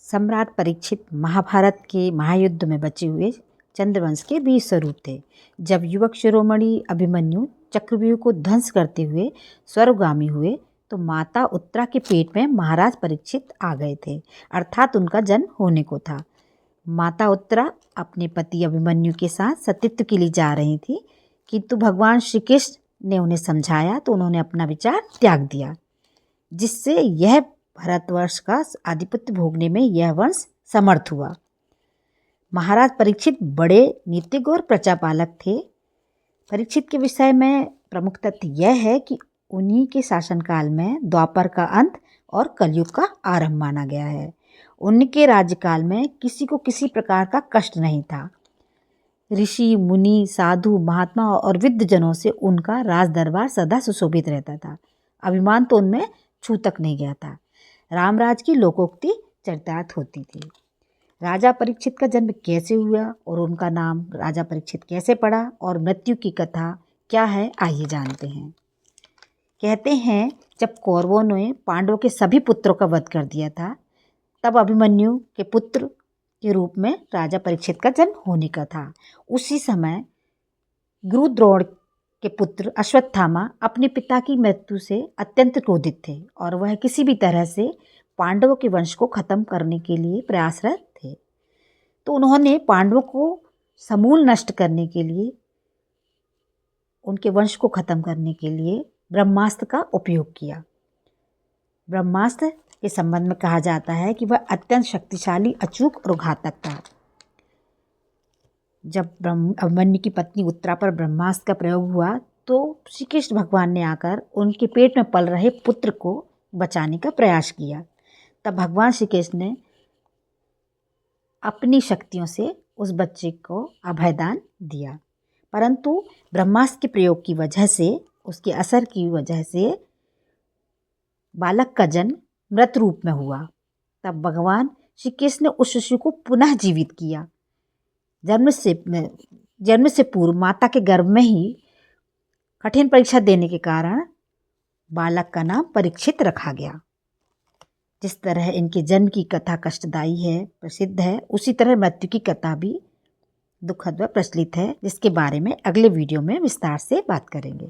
सम्राट परीक्षित महाभारत के महायुद्ध में बचे हुए चंद्रवंश के 20 स्वरूप थे। जब युवक शिरोमणि अभिमन्यु चक्रव्यूह को ध्वंस करते हुए स्वर्गगामी हुए तो माता उत्तरा के पेट में महाराज परीक्षित आ गए थे, अर्थात उनका जन्म होने को था। माता उत्तरा अपने पति अभिमन्यु के साथ सतीत्व के लिए जा रही थी, किंतु भगवान श्री कृष्ण ने उन्हें समझाया तो उन्होंने अपना विचार त्याग दिया, जिससे यह भारतवर्ष का आधिपत्य भोगने में यह वंश समर्थ हुआ। महाराज परीक्षित बड़े नीतिज्ञ और प्रजापालक थे। परीक्षित के विषय में प्रमुख तथ्य यह है कि उन्हीं के शासनकाल में द्वापर का अंत और कलयुग का आरंभ माना गया है। उनके राज्यकाल में किसी को किसी प्रकार का कष्ट नहीं था। ऋषि मुनि साधु महात्मा और विद्वजनों से उनका राज दरबार सदा सुशोभित रहता था। अभिमान तो उनमें छू तक नहीं गया था। रामराज की लोकोक्ति चरितार्थ होती थी। राजा परीक्षित का जन्म कैसे हुआ और उनका नाम राजा परीक्षित कैसे पड़ा और मृत्यु की कथा क्या है, आइए जानते हैं। कहते हैं जब कौरवों ने पांडवों के सभी पुत्रों का वध कर दिया था, तब अभिमन्यु के पुत्र के रूप में राजा परीक्षित का जन्म होने का था। उसी समय गुरु द्रोण के पुत्र अश्वत्थामा अपने पिता की मृत्यु से अत्यंत क्रोधित थे और वह किसी भी तरह से पांडवों के वंश को खत्म करने के लिए प्रयासरत थे। तो उन्होंने पांडवों को समूल नष्ट करने के लिए, उनके वंश को खत्म करने के लिए ब्रह्मास्त्र का उपयोग किया। ब्रह्मास्त्र के संबंध में कहा जाता है कि वह अत्यंत शक्तिशाली, अचूक और घातक था। जब अभिमन्यु की पत्नी उत्तरा पर ब्रह्मास्त्र का प्रयोग हुआ तो श्री कृष्ण भगवान ने आकर उनके पेट में पल रहे पुत्र को बचाने का प्रयास किया। तब भगवान श्री कृष्ण ने अपनी शक्तियों से उस बच्चे को अभयदान दिया, परंतु ब्रह्मास्त्र के प्रयोग की वजह से, उसके असर की वजह से बालक का जन्म मृत रूप में हुआ। तब भगवान श्री कृष्ण ने उस शिशु को पुनः जीवित किया। जन्म से पूर्व माता के गर्भ में ही कठिन परीक्षा देने के कारण बालक का नाम परीक्षित रखा गया। जिस तरह इनके जन्म की कथा कष्टदायी है, प्रसिद्ध है, उसी तरह मृत्यु की कथा भी दुखद व प्रचलित है, जिसके बारे में अगले वीडियो में विस्तार से बात करेंगे।